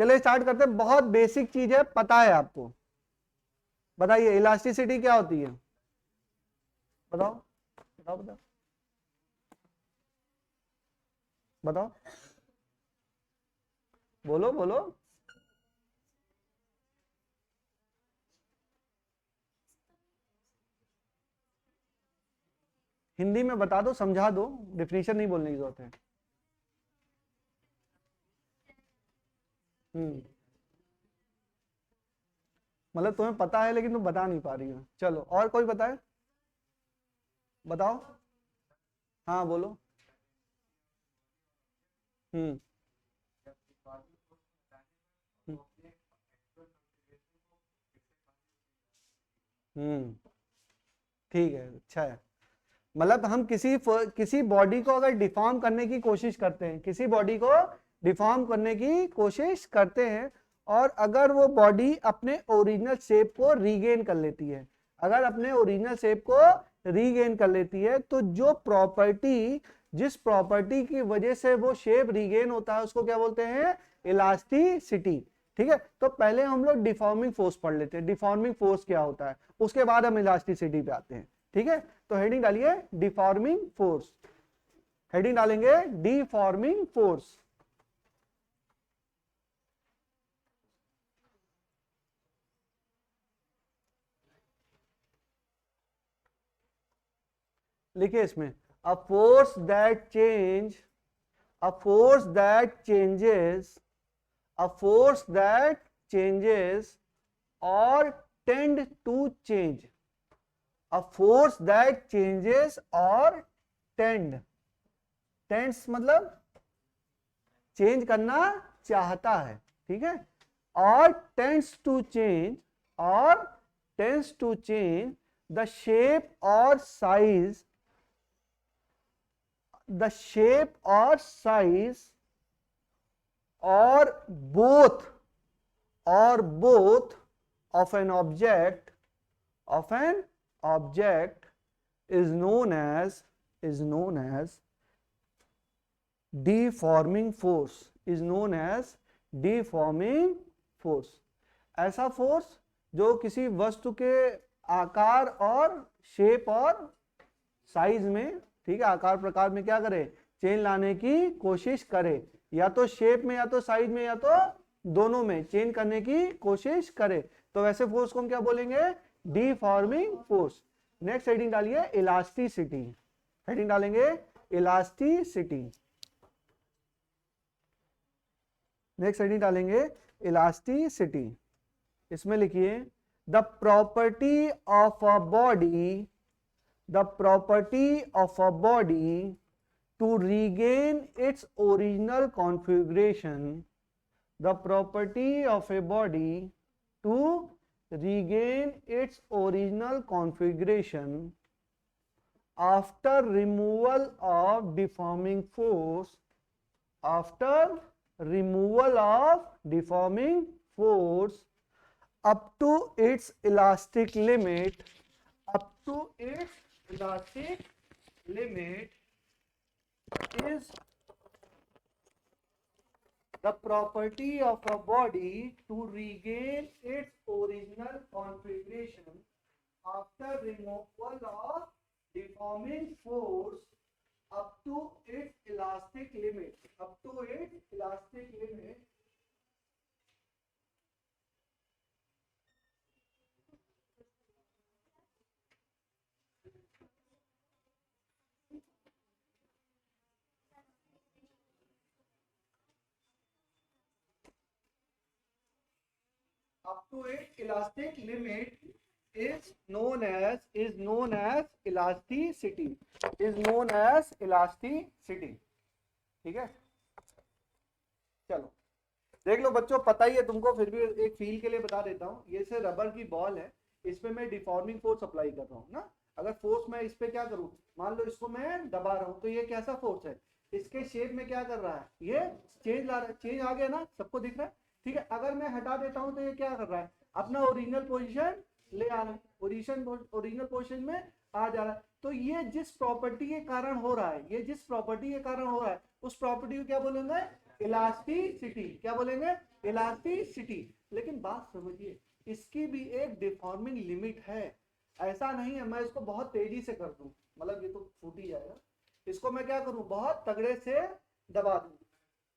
चलिए स्टार्ट करते हैं। बहुत बेसिक चीज है, पता है आपको। बताइए इलास्टिसिटी क्या होती है, बताओ बताओ बताओ बताओ, बोलो बोलो। हिंदी में बता दो, समझा दो, डेफिनेशन नहीं बोलने की जरूरत है। मतलब तुम्हें पता है लेकिन तुम बता नहीं पा रही हो। चलो और कोई बताए, बताओ। हाँ बोलो। हम्म हम्म हम्म, ठीक है, अच्छा है। मतलब हम किसी बॉडी को अगर डिफॉर्म करने की कोशिश करते हैं, किसी बॉडी को डिफॉर्म करने की कोशिश करते हैं, और अगर वो बॉडी अपने ओरिजिनल शेप को रीगेन कर लेती है, अगर अपने ओरिजिनल शेप को रीगेन कर लेती है, तो जो प्रॉपर्टी, जिस प्रॉपर्टी की वजह से वो शेप रीगेन होता है, उसको क्या बोलते हैं, इलास्टिसिटी। ठीक है, तो पहले हम लोग डिफॉर्मिंग फोर्स पढ़ लेते हैं, डिफॉर्मिंग फोर्स क्या होता है, उसके बाद हम इलास्टिसिटी पे आते हैं। ठीक है, तो हेडिंग डालिए डिफॉर्मिंग फोर्स, हेडिंग डालेंगे डिफॉर्मिंग फोर्स। लिखिए इसमें, a force that change, a force that changes, a force that changes और tend to change, a force that changes और टेंड, टेंड्स मतलब चेंज करना चाहता है, ठीक है, और टेंड्स टू चेंज, और tends to change the shape और साइज, द शेप और साइज और बोथ, और both of an object, of an object is known as, is known as deforming force, is known as deforming force। ऐसा force जो किसी वस्तु के आकार और शेप और साइज में, ठीक है, आकार प्रकार में क्या करे, चेंज लाने की कोशिश करे, या तो शेप में या तो साइज में या तो दोनों में चेंज करने की कोशिश करे, तो वैसे फोर्स को हम क्या बोलेंगे, डिफॉर्मिंग फोर्स। नेक्स्ट हेडिंग डालिए इलास्टिसिटी, हेडिंग डालेंगे इलास्टिसिटी, नेक्स्ट हेडिंग डालेंगे इलास्टिसिटी। इसमें लिखिए the property of a body, the property of a body to regain its original configuration, the property of a body to regain its original configuration after removal of deforming force, after removal of deforming force up to its elastic limit, up to its elastic limit is the property of a body to regain its original configuration after removal of deforming force up to its elastic limit, up to its elastic limit up to its elastic limit is known as, is known as elasticity, is known as elasticity। ठीक है, चलो देख लो बच्चों, पता ही है तुमको, फिर भी एक फील के लिए बता देता हूँ। ये से रबर की बॉल है, इस पे मैं डिफॉर्मिंग फोर्स अप्लाई कर रहा हूँ ना, अगर फोर्स मैं इस पे क्या करूँ, मान लो इसको मैं दबा रहा हूँ, तो ये कैसा फोर्स है, इसके शेप में क्या कर रहा है, ये चेंज ला रहा है, चेंज आ गया ना, सबको दिख रहा है। ठीक है, अगर मैं हटा देता हूँ तो ये क्या कर रहा है, अपना ओरिजिनल पोजिशन ले आ रहा है, ओरिजिनल पोजिशन में आ जा रहा है। तो ये जिस प्रॉपर्टी के कारण हो रहा है, ये जिस प्रॉपर्टी के कारण हो रहा है, उस प्रॉपर्टी को क्या बोलेंगे, इलास्टिसिटी, क्या बोलेंगे, इलास्टिसिटी। लेकिन बात समझिए, इसकी भी एक डिफॉर्मिंग लिमिट है। ऐसा नहीं है मैं इसको बहुत तेजी से कर दूं, मतलब ये तो फूट ही जाएगा, इसको मैं क्या करूं, बहुत तगड़े से दबा दूं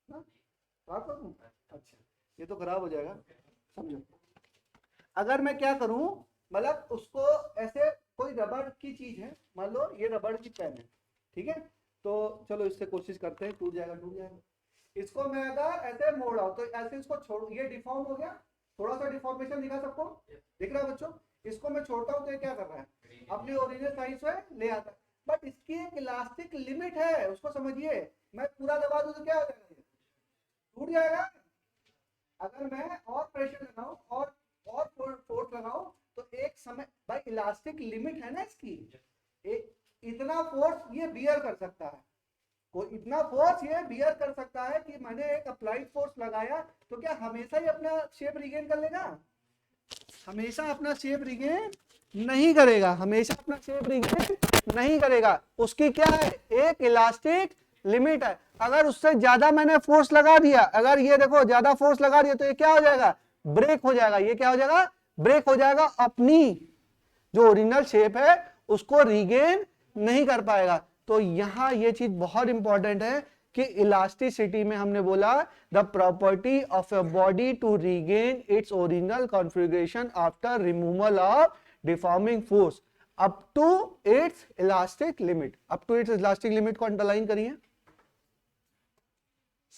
ना, खराब कर दूं, अच्छा ये तो खराब हो जाएगा, समझो। अगर मैं क्या करूं, मतलब उसको ऐसे, कोई रबड़ की चीज है, मान लो ये रबड़ की पेन है, ठीक है, तो चलो इससे कोशिश करते हैं, टूट जाएगा टूट जाएगा। इसको मैं अगर ऐसे मोड़ रहा हूं तो ऐसे इसको छोड़, ये डिफॉर्म हो गया, थोड़ा सा डिफॉर्मेशन दिखा सबको, दिख रहा है बच्चों। इसको मैं छोड़ता हूं तो ये क्या कर रहा है, अपनी ओरिजिनल साइज से ले आता है, बट इसकी एक इलास्टिक लिमिट है, उसको समझिए। मैं पूरा दबा दूं तो क्या हो जाएगा, टूट जाएगा। अगर मैं और प्रेशर लगाऊं और फोर्स लगाऊं तो एक समय, भाई इलास्टिक लिमिट है ना इसकी, एक इतना फोर्स ये बियर कर सकता है, कोई इतना फोर्स ये बियर कर सकता है कि मैंने एक अप्लाइड फोर्स लगाया तो क्या हमेशा ही अपना शेप रिगेन कर लेगा, हमेशा अपना शेप रिगेन नहीं करेगा, हमेशा अपना शेप रिगेन नहीं करेगा। उसकी क्या है, एक इलास्टिक लिमिट है। अगर उससे ज्यादा मैंने फोर्स लगा दिया, अगर ये देखो ज्यादा फोर्स लगा दिया तो ये क्या हो जाएगा, ब्रेक हो जाएगा, ये क्या हो जाएगा, ब्रेक हो जाएगा, अपनी जो ओरिजिनल शेप है उसको रिगेन नहीं कर पाएगा। तो यहां ये चीज बहुत इंपॉर्टेंट है कि इलास्टिसिटी में हमने बोला the property of a body to regain its original configuration after removal of deforming force up to its elastic limit. Up to its elastic limit को अंडरलाइन करिए,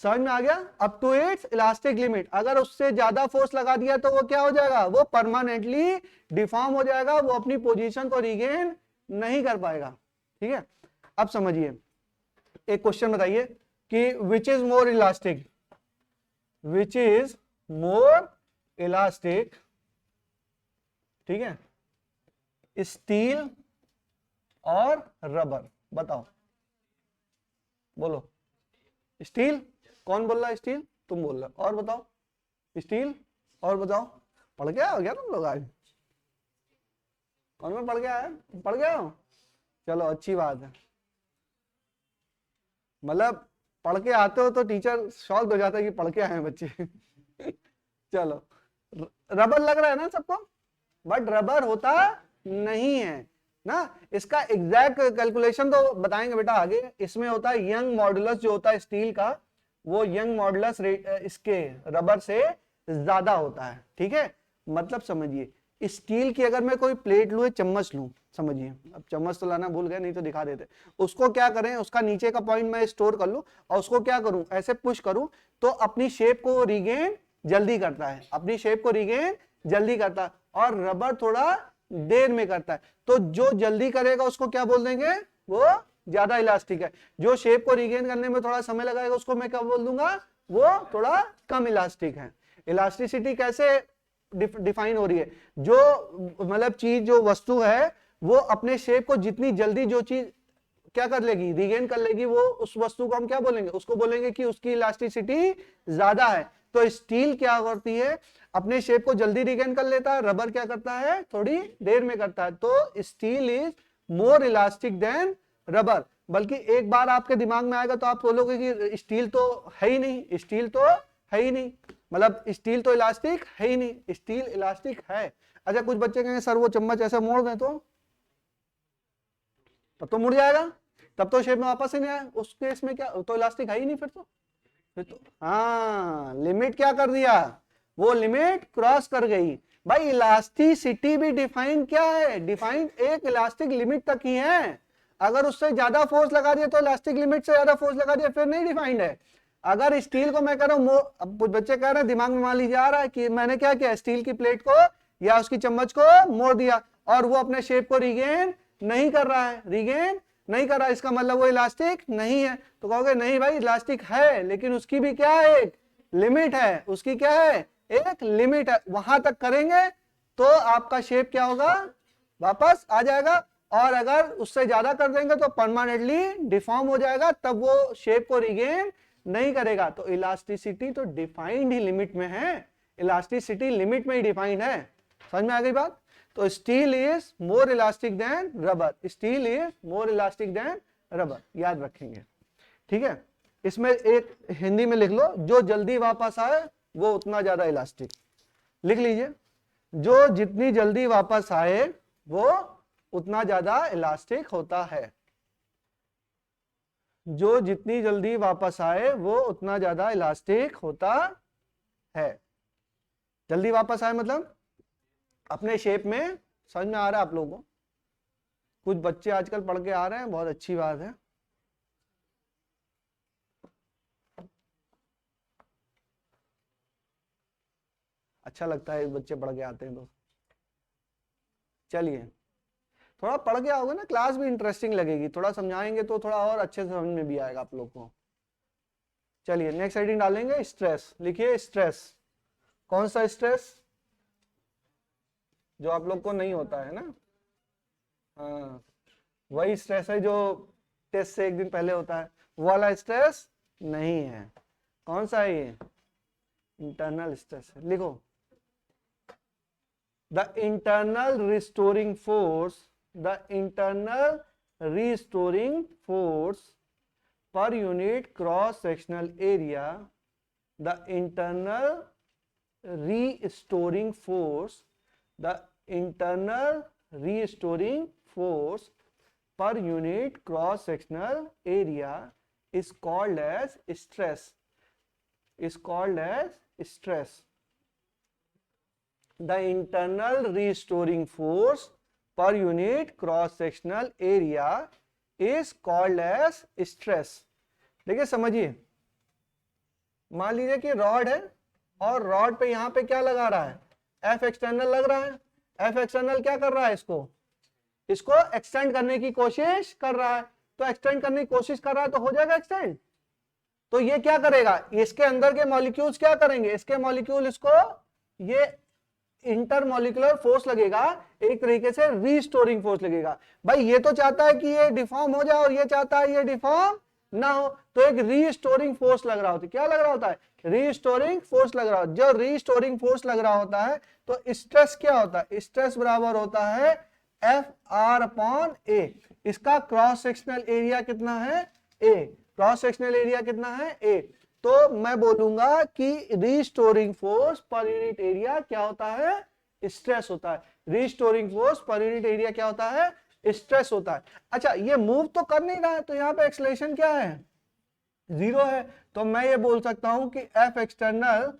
समझ में आ गया, up to its elastic limit. अगर उससे ज्यादा force लगा दिया तो वो क्या हो जाएगा, वो परमानेंटली डिफॉर्म हो जाएगा, वो अपनी पोजीशन को रिगेन नहीं कर पाएगा। ठीक है, अब समझिए, एक क्वेश्चन बताइए कि which is more elastic, which is more elastic, ठीक है, स्टील और रबर, बताओ, बोलो। स्टील, कौन बोल रहा है स्टील, तुम बोल रहे हो, और बताओ स्टील, और बताओ। पढ़ गया हो क्या तुम लोग आज, कौन कौन पढ़ गया है, पढ़ गया हो, चलो अच्छी बात है, मतलब पढ़ के आते हो तो टीचर शॉक हो जाता है कि पढ़ के आए बच्चे चलो, रबर लग रहा है ना सबको, बट रबर होता नहीं है ना, इसका एग्जैक्ट कैलकुलेशन तो बताएंगे बेटा आगे। इसमें होता है यंग मॉडुलस, जो होता है स्टील का, वो यंग मॉडुलस इसके रबर से ज्यादा होता है। ठीक है, मतलब समझिए, स्टील की अगर मैं कोई प्लेट लूं, चम्मच लूं, समझिए, अब चम्मच तो लाना भूल गए, नहीं तो दिखा देते, उसको क्या करें, उसका नीचे का पॉइंट मैं स्टोर कर लूं और उसको क्या करूं, ऐसे पुश करूं तो अपनी शेप को रिगेन जल्दी करता है, अपनी शेप को रिगेन जल्दी करता है, और रबर थोड़ा देर में करता है। तो जो जल्दी करेगा उसको क्या बोल देंगे, वो ज्यादा इलास्टिक है, जो शेप को रिगेन करने में थोड़ा समय लगाएगा उसको मैं क्या बोल दूंगा, वो थोड़ा कम इलास्टिक है। इलास्टिसिटी कैसे डिफाइन हो रही है, जो मतलब चीज, जो वस्तु है वो अपने शेप को जितनी जल्दी जो चीज क्या कर लेगी, रिगेन कर लेगी, वो उस वस्तु को हम क्या बोलेंगे, उसको बोलेंगे कि उसकी इलास्टिसिटी ज्यादा है। तो स्टील क्या करती है, अपने शेप को जल्दी रिगेन कर लेता है, रबर क्या करता है, थोड़ी देर में करता है। तो steel is more elastic than rubber. बल्कि एक बार आपके दिमाग में आएगा तो आप बोलोगे कि स्टील तो है ही नहीं, स्टील तो है ही नहीं, मतलब स्टील तो इलास्टिक है ही नहीं, स्टील इलास्टिक है। अच्छा, कुछ बच्चे कहेंगे सर वो चम्मच ऐसे मोड़ दें तो तब तो मुड़ जाएगा, तब तो शेप में वापस ही नहीं आया, उस केस में क्या, तो इलास्टिक है ही नहीं फिर तो हाँ, लिमिट क्या कर दिया, वो लिमिट क्रॉस कर गई। भाई इलास्टिसिटी भी डिफाइन क्या है, डिफाइन एक इलास्टिक लिमिट तक ही है, अगर उससे ज्यादा फोर्स लगा दिया तो इलास्टिक लिमिट से ज्यादा फोर्स लगा दिया फिर नहीं डिफाइंड है। अगर स्टील को मैं कह रहा हूं, अब कुछ बच्चे कह रहे हैं दिमाग में मान लीजिए आ रहा है कि मैंने क्या किया, स्टील की प्लेट को या उसकी चम्मच को मोड़ दिया और वो अपने शेप को रिगेन नहीं कर रहा है, रिगेन नहीं कर रहा, इसका मतलब वो इलास्टिक नहीं है। तो कहोगे नहीं भाई इलास्टिक है, लेकिन उसकी भी क्या है, एक लिमिट है, उसकी क्या है, एक लिमिट है, वहां तक करेंगे तो आपका शेप क्या होगा, वापस आ जाएगा, और अगर उससे ज्यादा कर देंगे तो परमानेंटली डिफॉर्म हो जाएगा, तब वो शेप को रिगेन नहीं करेगा। तो इलास्टिसिटी तो डिफाइंड ही लिमिट में है, इलास्टिसिटी लिमिट में ही डिफाइंड है, समझ में आ गई बात। तो steel is more elastic than rubber, steel is more elastic than rubber, याद रखेंगे। ठीक है, इसमें एक हिंदी में लिख लो, जो जल्दी वापस आए वो उतना ज्यादा इलास्टिक। लिख लीजिए, जो जितनी जल्दी वापस आए वो उतना ज्यादा इलास्टिक होता है। जो जितनी जल्दी वापस आए वो उतना ज्यादा इलास्टिक होता है। जल्दी वापस आए मतलब अपने शेप में। समझ में आ रहा है आप लोगों को? कुछ बच्चे आजकल पढ़ के आ रहे हैं, बहुत अच्छी बात है। अच्छा लगता है बच्चे पढ़ के आते हैं तो। चलिए, थोड़ा पढ़ के आओगे ना क्लास भी इंटरेस्टिंग लगेगी, थोड़ा समझाएंगे तो थोड़ा और अच्छे से समझ में भी आएगा आप लोग को। चलिए नेक्स्ट हेडिंग डालेंगे, स्ट्रेस। लिखिए स्ट्रेस। कौन सा स्ट्रेस? जो आप लोग को नहीं होता है ना। हाँ, वही स्ट्रेस है जो टेस्ट से एक दिन पहले होता है, वो वाला स्ट्रेस नहीं है। कौन सा है ये? इंटरनल स्ट्रेस है। लिखो, the internal restoring force, the internal restoring force per unit cross sectional area, the internal restoring force, the internal restoring force per unit cross sectional area is called as stress, is called as stress. The internal restoring force per unit cross sectional area is called as stress. देखिए समझिए, मान लीजिए कि rod है और rod पे यहां पे क्या लगा रहा है? एफ एक्सटर्नल लग रहा है। एफ एक्सटर्नल क्या कर रहा है? इसको एक्सटेंड करने की कोशिश कर रहा है। तो एक्सटेंड करने की कोशिश कर रहा है तो हो जाएगा एक्सटेंड। तो ये क्या करेगा? इसके अंदर के मॉलिक्यूल्स क्या करेंगे? इसके मॉलिक्यूल इसको, ये इंटरमॉलिक्यूलर फोर्स लगेगा, एक तरीके से रीस्टोरिंग फोर्स लगेगा। भाई ये तो चाहता है कि ये डिफॉर्म हो जाए और ये चाहता है ये डिफॉर्म ना हो, तो एक रीस्टोरिंग फोर्स लग रहा होता है। क्या लग रहा होता है? रीस्टोरिंग फोर्स लग रहा होता है। जो रीस्टोरिंग फोर्स लग रहा होता है तो स्ट्रेस क्या होता है? स्ट्रेस बराबर होता है एफ आर अपॉन ए। इसका क्रॉस सेक्शनल एरिया कितना है? ए। क्रॉस सेक्शनल एरिया कितना है? ए। तो मैं बोलूंगा कि restoring force per unit area क्या होता है? स्ट्रेस होता है। Restoring force per unit area क्या होता है? स्ट्रेस होता है। अच्छा, ये मूव तो कर नहीं रहा है, तो यहाँ पे एक्सेलरेशन क्या है? 0 है। तो मैं ये बोल सकता हूं कि F external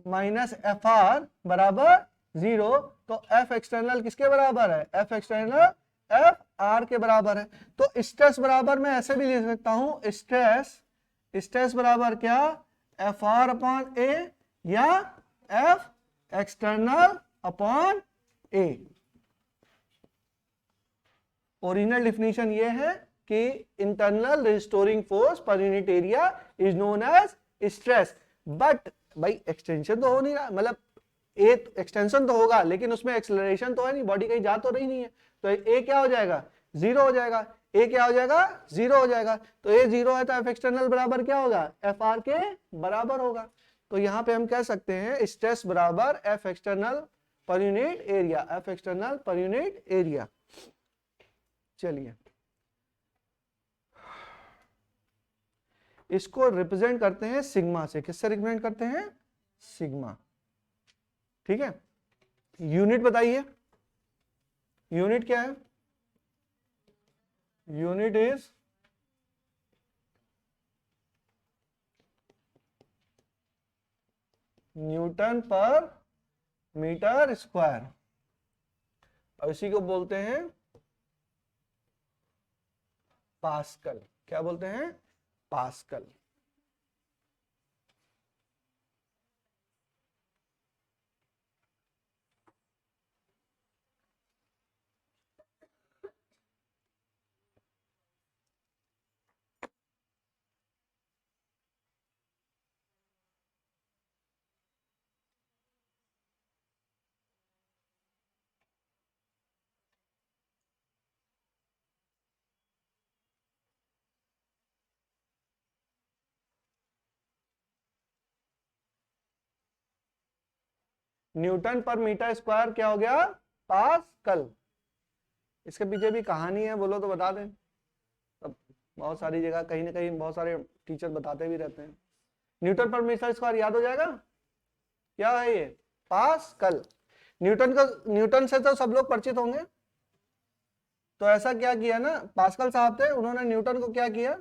minus F R बराबर 0। तो एफ एक्सटर्नल किसके बराबर है? एफ एक्सटर्नल एफ आर के बराबर है। तो स्ट्रेस बराबर मैं ऐसे भी लिख सकता हूं, स्ट्रेस बराबर क्या? एफ आर अपॉन ए या F external upon A. Original definition ये है कि internal restoring force per unit area is known as stress. But भाई एक्सटेंशन तो हो नहीं रहा, मतलब ए एक्सटेंशन तो होगा लेकिन उसमें एक्सेलरेशन तो है नहीं, बॉडी कहीं जा तो रही नहीं है। तो ए क्या हो जाएगा? 0 हो जाएगा। ए क्या हो जाएगा? 0 हो जाएगा। तो ए 0 है तो एफ एक्सटर्नल बराबर क्या होगा? एफ आर के बराबर होगा। तो यहां पे हम कह सकते हैं स्ट्रेस बराबर एफ एक्सटर्नल पर यूनिट एरिया, एफ एक्सटर्नल पर यूनिट एरिया। चलिए, इसको रिप्रेजेंट करते हैं सिग्मा से। किससे रिप्रेजेंट करते हैं? सिग्मा। ठीक है, यूनिट बताइए, यूनिट क्या है? Unit is Newton per metre square, और इसी को बोलते हैं पास्कल। क्या बोलते हैं? Pascal. Newton per metre square क्या हो गया? पास्कल। इसके पीछे भी कहानी है, बोलो तो बता दें। अब बहुत सारी जगह कहीं ना कहीं बहुत सारे टीचर बताते भी रहते हैं। न्यूटन पर मीटर स्क्वायर याद हो जाएगा, क्या है ये? पास्कल। न्यूटन से तो सब लोग परिचित होंगे। तो ऐसा क्या किया ना, पास्कल साहब थे, उन्होंने न्यूटन को क्या किया,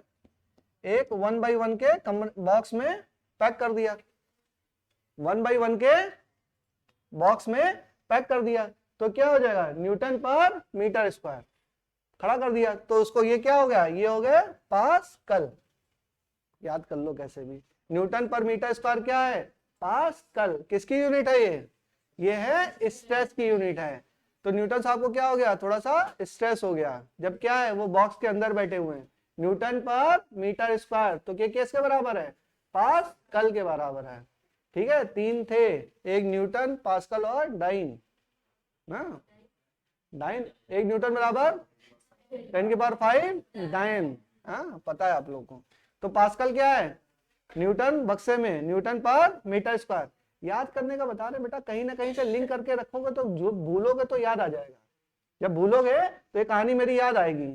एक 1/1 के बॉक्स में पैक कर दिया, 1/1 के बॉक्स में पैक कर दिया। तो क्या हो जाएगा, न्यूटन पर मीटर स्क्वायर खड़ा कर दिया, तो उसको ये क्या हो गया, ये हो गया पास्कल। याद कर लो कैसे भी, न्यूटन पर मीटर स्क्वायर क्या है, पास्कल। किसकी यूनिट है ये है स्ट्रेस की यूनिट है। तो न्यूटन साहब को क्या हो गया, थोड़ा सा स्ट्रेस हो गया, जब क्या है वो बॉक्स के अंदर बैठे हुए हैं। न्यूटन पर मीटर स्क्वायर तो क्या किसके बराबर है, पास्कल के बराबर है। ठीक है, तीन थे, एक न्यूटन, पास्कल और डाइन ना। डाइन, एक न्यूटन बराबर 10⁵ डाइन। हाँ पता है आप लोगों को। तो पास्कल क्या है, न्यूटन बक्से में, न्यूटन पर मीटर स्क्वायर। याद करने का बता रहे बेटा, कहीं ना कहीं से लिंक करके रखोगे तो जो भूलोगे तो याद आ जाएगा। जब भूलोगे तो ये कहानी मेरी याद आएगी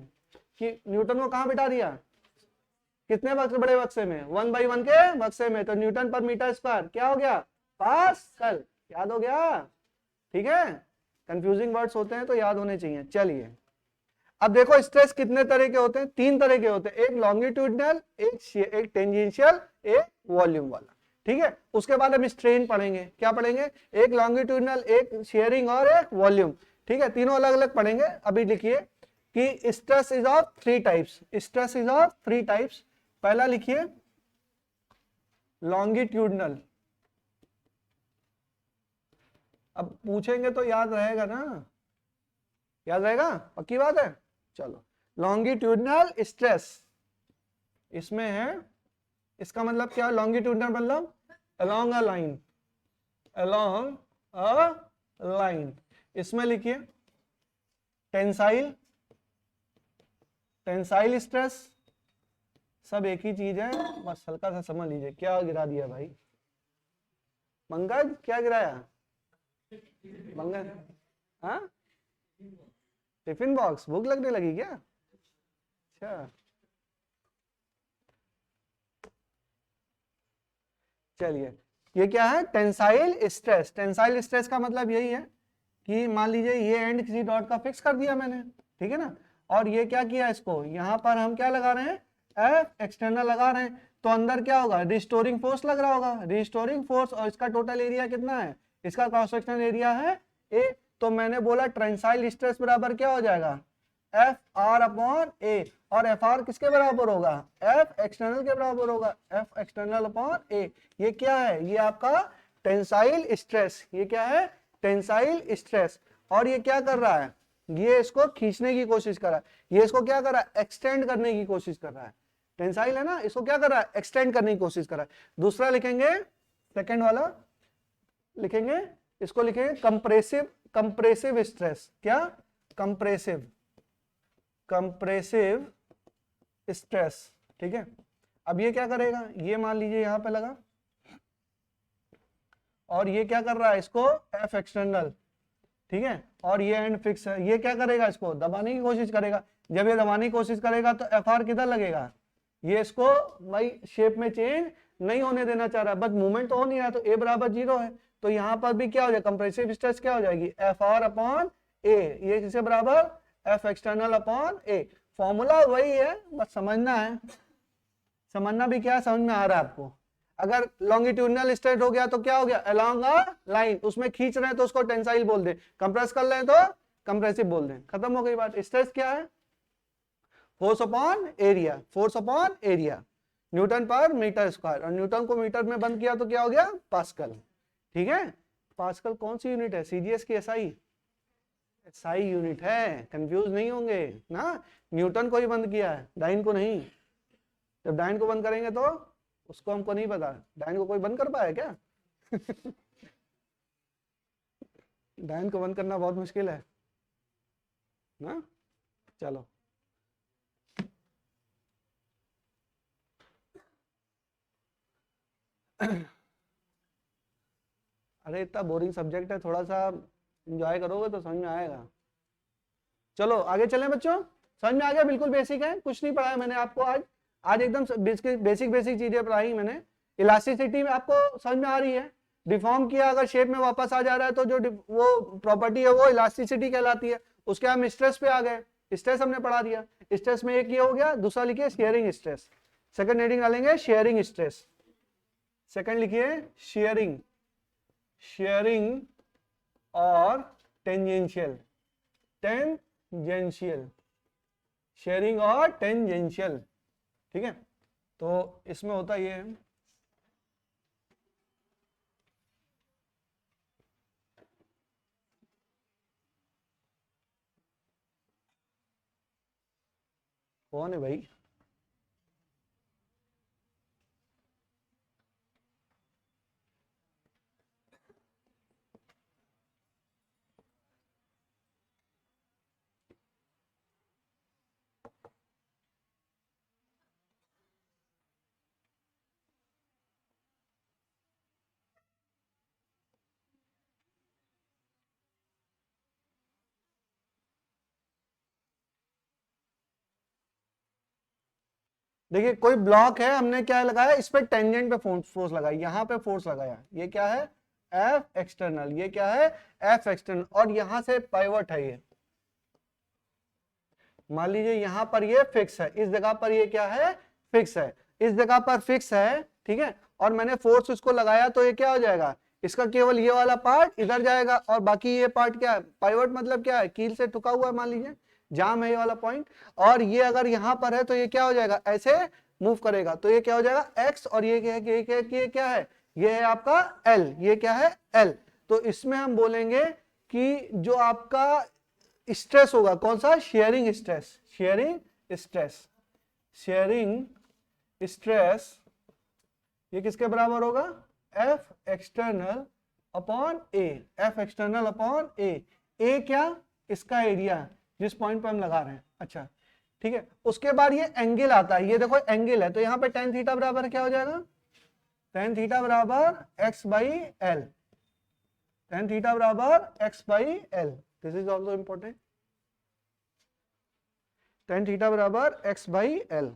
कि न्यूटन को कहां बिठा दिया, कितने बड़े बक्से में, 1/1 के बक्से में। तो न्यूटन पर मीटर स्क्वायर क्या हो गया, पास्कल। याद हो गया, ठीक है। कंफ्यूजिंग वर्ड्स होते हैं तो याद होने चाहिए। चलिए अब देखो, स्ट्रेस कितने तरह के होते हैं, तीन तरह के होते हैं, एक लॉन्गिट्यूडनल, एक टेंजेंशियल, एक वॉल्यूम वाला। ठीक है, उसके बाद हम स्ट्रेन पढ़ेंगे। क्या पढ़ेंगे, एक लॉन्गिट्यूडनल, एक शेयरिंग और एक वॉल्यूम। ठीक है, तीनों अलग अलग पढ़ेंगे। अभी लिखिए कि stress is of 3 types. Stress is of 3 types. पहला लिखिए लॉन्गिट्यूडनल। अब पूछेंगे तो याद रहेगा ना, याद रहेगा, पक्की बात है। चलो, लॉन्गिट्यूडनल स्ट्रेस इसमें है, इसका मतलब क्या, लॉन्गिट्यूडनल मतलब along a line, along a line. इसमें लिखिए टेंसाइल, टेंसाइल स्ट्रेस, सब एक ही चीज है, बस हल्का सा समझ लीजिए। क्या गिरा दिया भाई पंकज, क्या गिराया पंकज, हाँ टिफिन बॉक्स, भूख लगने लगी क्या? अच्छा चलिए, ये क्या है, टेंसाइल स्ट्रेस। टेंसाइल स्ट्रेस का मतलब यही है कि मान लीजिए ये एंड किसी डॉट का फिक्स कर दिया मैंने, ठीक है ना, और ये क्या किया, इसको यहां पर हम क्या लगा रहे हैं, एफ एक्सटर्नल लगा रहे हैं। तो अंदर क्या होगा, रिस्टोरिंग फोर्स लग रहा होगा, रिस्टोरिंग फोर्स। और इसका टोटल एरिया कितना है, इसका क्रॉस सेक्शनल एरिया है ए। तो मैंने बोला टेंसाइल स्ट्रेस बराबर क्या हो जाएगा, एफ आर अपॉन ए। और एफ आर किसके बराबर होगा, एफ एक्सटर्नल के बराबर होगा, एफ एक्सटर्नल अपॉन ए। ये क्या है, ये आपका टेंसाइल स्ट्रेस। ये क्या है, टेंसाइल स्ट्रेस। और ये क्या कर रहा है, ये इसको खींचने की कोशिश कर रहा है, ये इसको क्या कर रहा है, एक्सटेंड करने की कोशिश कर रहा है। टेंसाइल है ना, इसको क्या कर रहा है, एक्सटेंड करने की कोशिश कर रहा है। दूसरा लिखेंगे, सेकेंड वाला लिखेंगे, इसको लिखेंगे कंप्रेसिव, कंप्रेसिव स्ट्रेस। क्या, कंप्रेसिव, कंप्रेसिव स्ट्रेस। ठीक है, अब ये क्या करेगा, ये मान लीजिए यहां पे लगा, और ये क्या कर रहा है, इसको एफ एक्सटर्नल, ठीक है, और ये एंड फिक्स है। ये क्या करेगा, इसको दबाने की कोशिश करेगा। जब ये दबाने की कोशिश करेगा तो एफ आर किधर लगेगा, ये इसको भाई शेप में चेंज नहीं होने देना चाह रहा है, बट मूवमेंट तो हो नहीं रहा, तो ए बराबर 0 है। तो यहां पर भी क्या हो जाएगा, कंप्रेसिव स्ट्रेस क्या हो जाएगी, एफ आर अपॉन ए। ये किसके बराबर, एफ एक्सटर्नल अपॉन ए। फॉर्मूला वही है, बस समझना है। समझना भी क्या समझ में आ रहा है आपको। अगर लॉन्गिट्यूडनल स्ट्रेस हो गया तो क्या हो गया, अलोंग अ लाइन, उसमें खींच रहे हैं तो उसको टेंसाइल बोल दे, कंप्रेस कर रहे हैं तो कंप्रेसिव बोल दें, खत्म हो गई बात। स्ट्रेस क्या है, force upon area, force upon area, Newton per metre square. और न्यूटन को मीटर में बंद किया तो क्या हो गया, पास्कल। ठीक है, पास्कल कौन सी यूनिट है, सीजीएस की एसआई, एसआई यूनिट है, कंफ्यूज नहीं होंगे ना। न्यूटन को ही बंद किया है, डाइन को नहीं। जब डाइन को बंद करेंगे तो उसको हमको नहीं पता, डाइन को कोई बंद कर पाया क्या? डाइन को बंद करना बहुत मुश्किल है ना। चलो अरे इतना बोरिंग सब्जेक्ट है, थोड़ा सा एंजॉय करोगे तो समझ में आएगा। चलो आगे चलें बच्चों। समझ में आ गया? बिल्कुल बेसिक है, कुछ नहीं पढ़ाया मैंने आपको आज। आज एकदम बेसिक बेसिक चीजें पढ़ाई मैंने। इलास्टिसिटी में आपको समझ में आ रही है? डिफॉर्म किया अगर शेप में वापस आ जा रहा है तो जो वो प्रॉपर्टी है वो इलास्टिसिटी कहलाती है। उसके हम स्ट्रेस पे आ गए, स्ट्रेस हमने पढ़ा दिया। स्ट्रेस में एक ये हो गया, दूसरा लिखिए शेयरिंग स्ट्रेस। सेकंड हेडिंग डालेंगे शेयरिंग स्ट्रेस। सेकंड लिखिए शेयरिंग, शेयरिंग और टेंजेंशियल, टेंजेंशियल, शेयरिंग और टेंजेंशियल। ठीक है, तो इसमें होता ये है, कौन है भाई? देखिए कोई ब्लॉक है, हमने क्या लगाया, इस पे टेंजेंट पे फोर्स लगाया, यहां पे फोर्स लगाया, ये क्या है एफ एक्सटर्नल, ये क्या है एफ एक्सटर्नल, और यहां से पाइवट है ये। मान लीजिए यहां पर ये फिक्स है, इस जगह पर ये क्या है फिक्स है, इस जगह पर फिक्स है, ठीक है, और मैंने फोर्स इसको लगाया तो ये क्या हो जाएगा, इसका केवल ये वाला पार्ट इधर जाएगा और बाकी ये पार्ट क्या है, पाइवट मतलब क्या है, कील से ठुका हुआ है, मान लीजिए जाम है ये वाला पॉइंट, और ये अगर यहां पर है तो ये क्या हो जाएगा, ऐसे मूव करेगा, तो ये क्या हो जाएगा एक्स, और ये क्या है, ये है आपका एल, ये क्या है एल। तो इसमें हम बोलेंगे कि जो आपका स्ट्रेस होगा कौन सा, sharing stress, sharing stress, sharing stress, ये किसके बराबर होगा, एफ एक्सटर्नल अपॉन ए, एफ एक्सटर्नल अपॉन ए क्या, इसका एरिया जिस पॉइंट पर हम लगा रहे हैं। अच्छा ठीक है, उसके बाद ये एंगल आता है, ये देखो एंगल है, तो यहाँ पे tan थीटा बराबर क्या हो जाएगा, tan थीटा बराबर x by L, tan theta बराबर x by L, this is also important, tan theta बराबर x बाई एल।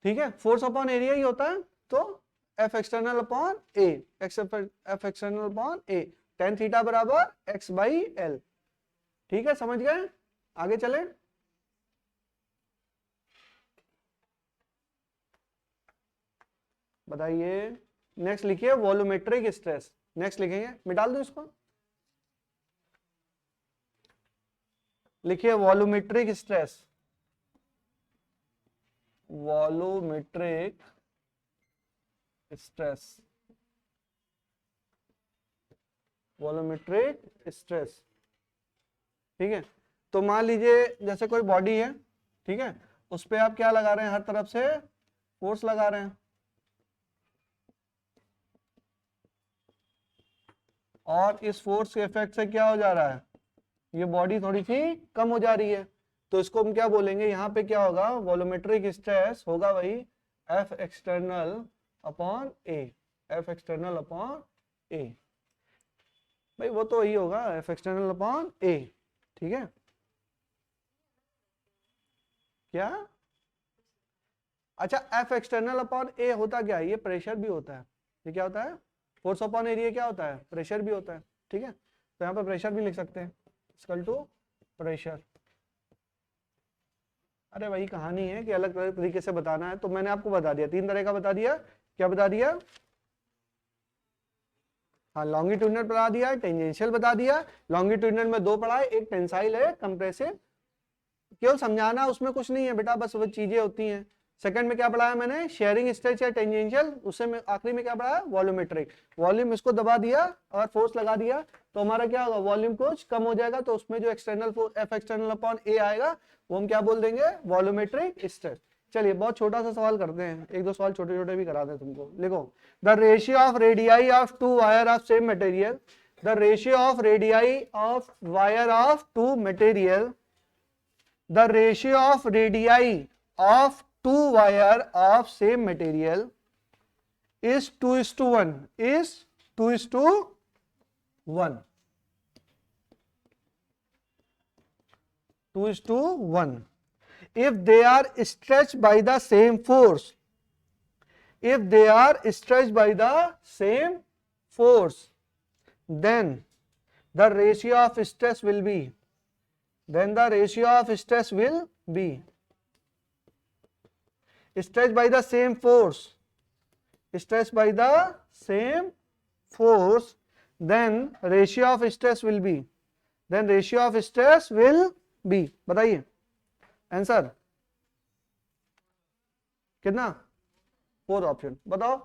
ठीक है, फोर्स अपॉन एरिया ही होता है, तो एफ एक्सटर्नल अपॉन ए, एफ एक्सटर्नल अपॉन ए, tan थीटा बराबर x बाई एल। ठीक है, समझ गए? आगे चले, बताइए। नेक्स्ट लिखिए वॉल्यूमेट्रिक स्ट्रेस, नेक्स्ट लिखेंगे, मिटा दूं इसको, लिखिए volumetric stress, volumetric stress, volumetric stress. ठीक है, तो मान लीजिए जैसे कोई बॉडी है, ठीक है, उस पे आप क्या लगा रहे हैं, हर तरफ से फोर्स लगा रहे हैं, और इस फोर्स के इफेक्ट से क्या हो जा रहा है, ये बॉडी थोड़ी सी कम हो जा रही है, तो इसको हम क्या बोलेंगे, यहाँ पे क्या होगा, वॉल्यूमेट्रिक स्ट्रेस होगा वही एफ एक्सटर्नल अपॉन ए, एफ एक्सटर्नल अपॉन ए, भाई वो तो वही होगा एफ एक्सटर्नल अपॉन ए। ठीक है, क्या, अच्छा एफ एक्सटर्नल अपॉन ए होता क्या है, ये प्रेशर भी होता है, ये क्या होता है, फोर्स अपॉन एरिया क्या होता है, प्रेशर भी होता है। ठीक है, तो यहाँ पे प्रेशर भी लिख सकते हैं, इक्वल टू प्रेशर। अरे वही कहानी है कि अलग अलग तरीके से बताना है, तो मैंने आपको बता दिया, तीन तरह का बता दिया, क्या बता दिया, हाँ लॉन्गिट्यूडनल बता दिया, टेंजेंशियल बता दिया, लॉन्गिट्यूडनल में दो पढ़ा है, एक टेंसाइल है, कंप्रेसिव, केवल समझाना उसमें कुछ नहीं है बेटा, बस वो चीजें होती हैं। सेकंड में क्या पढ़ाया मैंने, शेयरिंग स्ट्रेस या टेंजेंशियल, उससे में आखिरी में क्या पढ़ाया, वॉल्यूमेट्रिक, वॉल्यूम इसको दबा दिया और फोर्स लगा दिया तो हमारा क्या होगा, वॉल्यूम कुछ कम हो जाएगा, तो उसमें जो external force F external upon A आएगा वो हम क्या बोल देंगे, वॉल्यूमेट्रिक स्ट्रेस। चलिए बहुत छोटा सा सवाल करते हैं, एक दो सवाल छोटे छोटे भी करा दे तुमको, लिखो the ratio of radii of two wire of same material, the ratio of radii of wire of two material, the ratio of radii of two wire of same material is 2:1, is 2:1, 2:1. If they are stretched by the same force, if they are stretched by the same force, then the ratio of stress will be, then the ratio of stress will be, stretched by the same force, stretched by the same force, then ratio of stress will be, then ratio of stress will be. बताइए answer कितना? Fourth option बताओ.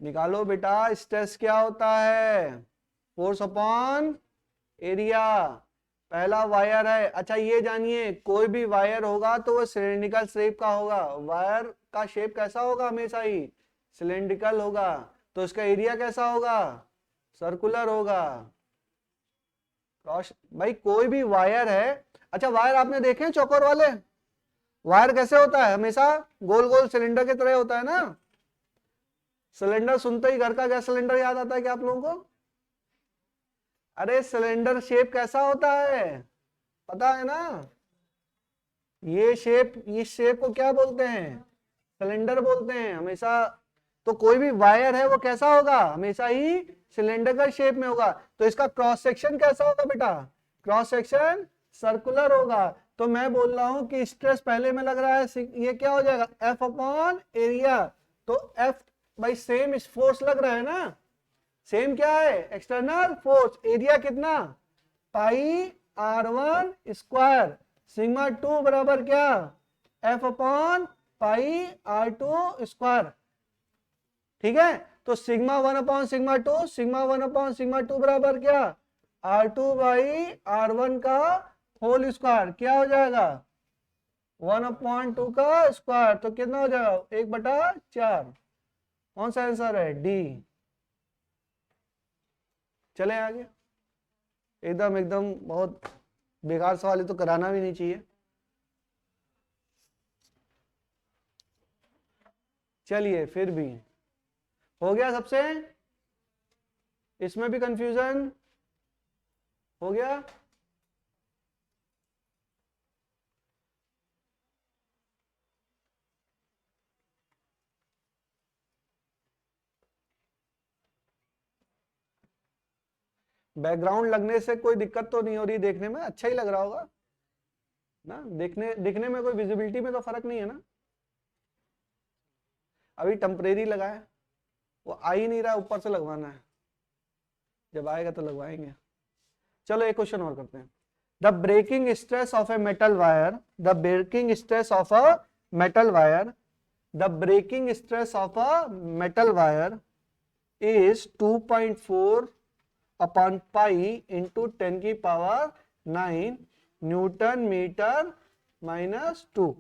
निकालो बेटा, stress क्या होता है? Force upon area. पहला wire है. अच्छा ये जानिए, कोई भी वायर होगा तो वो सिलेंड्रिकल शेप का होगा. वायर का शेप कैसा होगा? हमेशा ही सिलेंड्रिकल होगा. तो इसका एरिया कैसा होगा? सर्कुलर होगा. क्रॉस भाई कोई भी वायर है. अच्छा वायर आपने देखे चौकोर वाले? वायर कैसे होता है? हमेशा गोल गोल सिलेंडर की तरह होता है ना. सिलेंडर सुनते ही घर का गैस सिलेंडर याद आता है क्या आप लोगों को? अरे सिलेंडर शेप कैसा होता है पता है ना? ये शेप, इस शेप को क्या बोलते हैं? सिलेंडर बोलते हैं हमेशा. तो कोई भी वायर है वो कैसा होगा? हमेशा ही सिलेंडर शेप में होगा. तो इसका क्रॉस सेक्शन कैसा होगा बेटा? क्रॉस सेक्शन सर्कुलर होगा. तो मैं बोल रहा हूं कि स्ट्रेस पहले में लग रहा है, ये क्या हो जाएगा? F upon area. तो एफ भाई सेम फोर्स लग रहा है ना. सेम क्या है? External force. एरिया कितना? पाई r1 स्क्वायर. सिग्मा 2 बराबर क्या? F upon pi r2 square. ठीक है. तो sigma 1 upon sigma 2, sigma 1 upon sigma 2 बराबर क्या? r2 बाई r1 का होल स्क्वायर. क्या हो जाएगा? 1 अपॉन 2 का स्क्वायर. तो कितना हो जाएगा? 1/4. कौन सा आंसर है? डी. चले आगे. एकदम एकदम बहुत बेकार सवाल, तो कराना भी नहीं चाहिए. चलिए फिर भी हो गया सबसे? इसमें भी कंफ्यूजन हो गया? बैकग्राउंड लगने से कोई दिक्कत तो नहीं हो रही? देखने में अच्छा ही लग रहा होगा ना. दिखने में कोई विजिबिलिटी में तो फर्क नहीं है ना. अभी टेम्परेरी लगा है, वो आ ही नहीं रहा. ऊपर से लगवाना है, जब आएगा तो लगवाएंगे. चलो एक क्वेश्चन और करते हैं. The breaking stress of a metal wire, the breaking stress of a metal wire, the breaking stress of a metal wire is 2.4 upon pi into 10 की power 9 newton metre minus 2.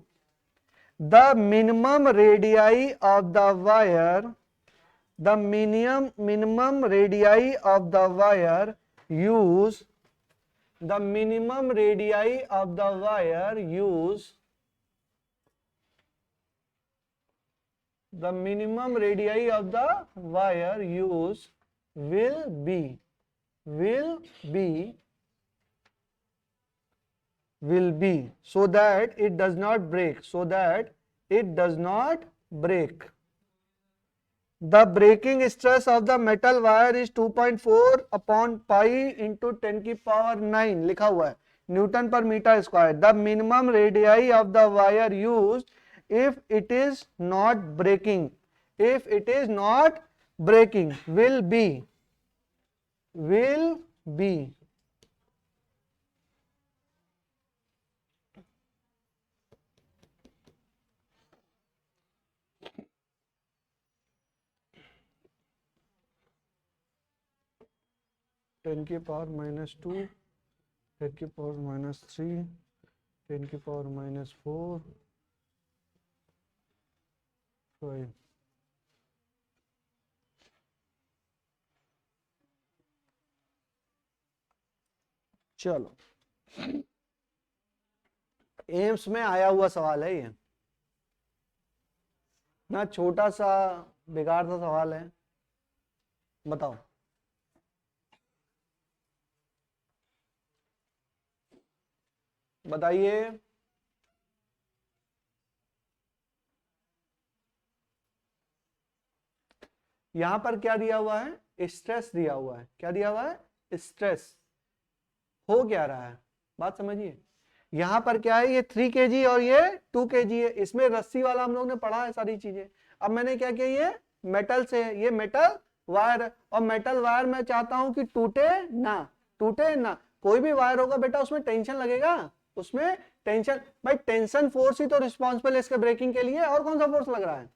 The minimum radii of the wire, the minimum radii of the wire use, the minimum radii of the wire use, the minimum radii of the wire use will be so that it does not break, so that it does not break. The breaking stress of the metal wire is 2.4 upon pi into 10 की power 9 लिखा हुआ है newton per metre square. The minimum radii of the wire used if it is not breaking, if it is not breaking will be 10 की power -2, 10 की power -3, 10 की power -4, 5. चलो, AIIMS में आया हुआ सवाल है ये ना, छोटा सा बेकार सा सवाल है, बताओ। बताइए। यहां पर क्या दिया हुआ है? स्ट्रेस दिया हुआ है। क्या दिया हुआ है? स्ट्रेस। हो क्या रहा है, बात समझिए। यहां पर क्या है, ये 3 kg और ये 2 kg है। इसमें रस्सी वाला हम लोग ने पढ़ा है सारी चीजें। अब मैंने क्या किया, ये मेटल से है, ये मेटल वायर है, और मेटल वायर मैं चाहता हूं कि टूटे ना, टूटे ना। कोई भी वायर होगा बेटा, उसमें टेंशन लगेगा, उसमें टेंशन, भाई टेंशन फोर्स ही तो रिस्पॉन्सिबल है इसके ब्रेकिंग के लिए, और कौन सा फोर्स लग रहा है?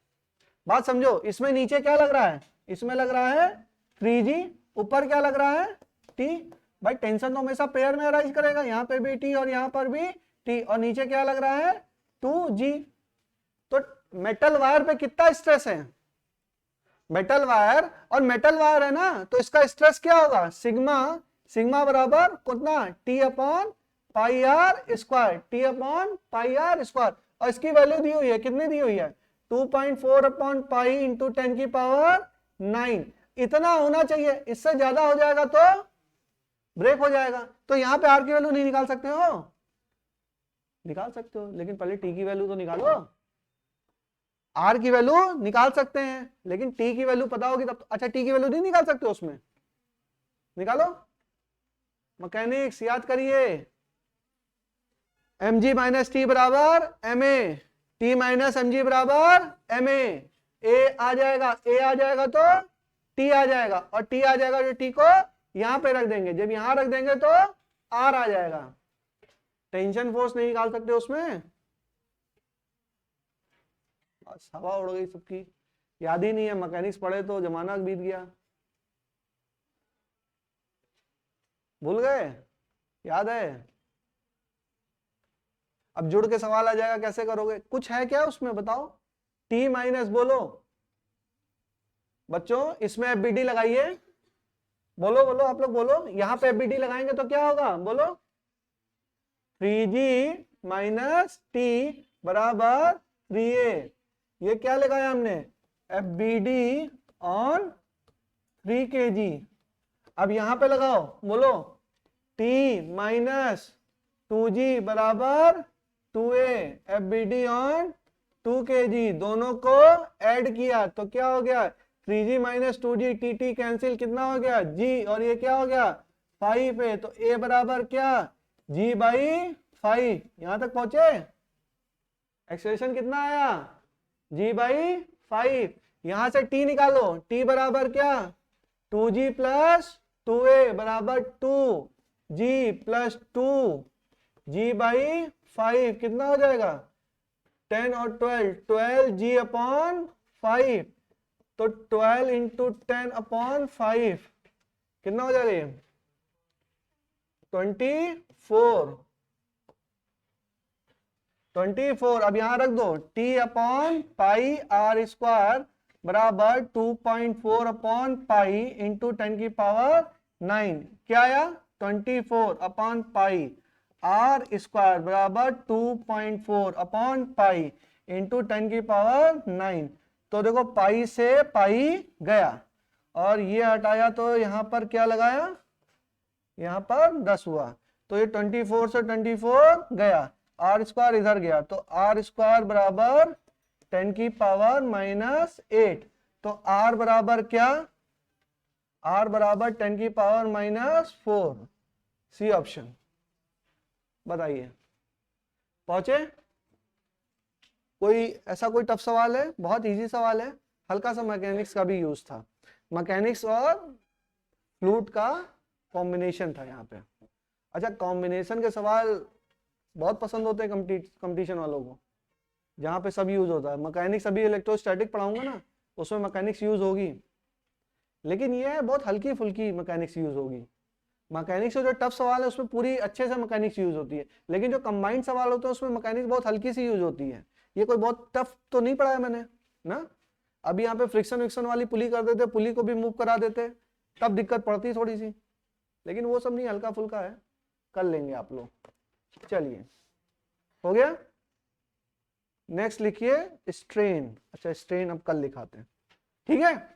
बात समझो। इसमें नीचे क्या लग रहा है? इसमें लग रहा है 3G, ऊपर क्या लग रहा है? T। भाई टेंशन तो हमेशा पेयर में अराइज करेगा, यहाँ पे भी T और यहाँ पर भी T, और नीचे क्या लग रहा है? 2G। तो मेटल वायर पे कितना स्ट्रेस है? मेटल वायर, और मेटल वायर है ना, तो इसका स्ट्रेस क्या होगा? सिग्मा, सिग्मा बराबर कितना? T upon pi r square, T upon pi r square. और इसकी वैल्यू दी हुई है, कितनी दी हुई है? 2.4 अपॉन पाई इंटू 10 की पावर 9। इतना होना चाहिए, इससे ज्यादा हो जाएगा तो ब्रेक हो जाएगा। तो यहां पे आर की वैल्यू नहीं निकाल सकते हो? निकाल सकते हो, लेकिन पहले टी की वैल्यू तो निकालो। आर की वैल्यू निकाल सकते हैं, लेकिन टी की वैल्यू पता होगी तब तो। अच्छा, टी की वैल्यू नहीं निकाल सकते उसमें? निकालो। मैकेनिक्स याद करिए, mg माइनस टी बराबर ma, टी माइनस mg बराबर ma। a आ जाएगा, a आ जाएगा तो t आ जाएगा, और t आ जाएगा जो t को यहां पे रख देंगे, जब यहां रख देंगे तो r आ जाएगा। टेंशन फोर्स नहीं निकाल सकते उसमें, बस हवा उड़ गई सबकी, याद ही नहीं है। मैकेनिक्स पढ़े तो जमाना बीत गया, भूल गए? याद है? अब जुड़ के सवाल आ जाएगा, कैसे करोगे? कुछ है क्या उसमें, बताओ। टी माइनस, बोलो बच्चों, इसमें एफबीडी लगाइए, बोलो बोलो आप लोग बोलो। यहां पे एफबीडी लगाएंगे तो क्या होगा, बोलो। 3G माइनस टी बराबर 3A। ये क्या लगाया हमने? FBD on 3 kg। अब यहां पे लगाओ, बोलो। T माइनस 2G बराबर 2A, एफबीडी ऑन 2 kg। दोनों को ऐड किया तो क्या हो गया? 3G minus 2G, T cancel, कितना हो गया? G, और ये क्या हो गया? 5 है। तो A बराबर क्या? G by 5। यहां तक पहुंचे? एक्सेलरेशन कितना आया? G by 5। यहां से T निकालो, T बराबर क्या? 2G प्लस 2A बराबर 2G प्लस 2G बाई 5, कितना हो जाएगा? 10 और 12, 12G अपॉन 5। तो 12 इंटू 10 अपॉन 5 कितना हो जाएगा? 24। अब यहां रख दो, T upon pi r square बराबर 2.4 अपॉन पाई इंटू 10 की पावर 9। क्या आया? 24 अपॉन पाई आर स्क्वायर बराबर 2.4 अपॉन पाई इंटू 10 की पावर 9। तो देखो, पाई से पाई गया, और ये हटाया तो यहां पर क्या लगाया? यहां पर 10 हुआ, तो ये 24 से 24 गया, आर स्क्वायर इधर गया, तो आर स्क्वायर बराबर 10 की पावर माइनस 8। तो आर बराबर क्या? आर बराबर 10 की पावर माइनस 4, सी ऑप्शन। बताइए, पहुंचे? कोई ऐसा कोई टफ सवाल है? बहुत इजी सवाल है, हल्का सा मैकेनिक्स का भी यूज था, मैकेनिक्स और फ्लूइड का कॉम्बिनेशन था यहाँ पे। अच्छा, कॉम्बिनेशन के सवाल बहुत पसंद होते हैं कंपटीशन वालों को, जहाँ पे सब यूज होता है। मैकेनिक्स अभी इलेक्ट्रोस्टैटिक पढ़ाऊंगा ना, उसमें मैकेनिक्स यूज होगी, लेकिन ये है बहुत हल्की फुल्की मैकेनिक्स यूज होगी। मैकेनिक्स जो टफ सवाल है उसमें पूरी अच्छे से मैकेनिक्स यूज होती है, लेकिन जो कंबाइंड सवाल होते हैं उसमें मैकेनिक्स बहुत हल्की सी यूज होती है। ये कोई बहुत टफ तो नहीं पढ़ाया मैंने ना। अभी यहाँ पे फ्रिक्शन विक्शन वाली पुली कर देते, पुली को भी मूव करा देते, तब दिक्कत पड़ती थोड़ी सी, लेकिन वो सब नहीं, हल्का फुल्का है, कर लेंगे आप लोग। चलिए हो गया। नेक्स्ट लिखिए स्ट्रेन। अच्छा स्ट्रेन अब कल लिखाते हैं, ठीक है।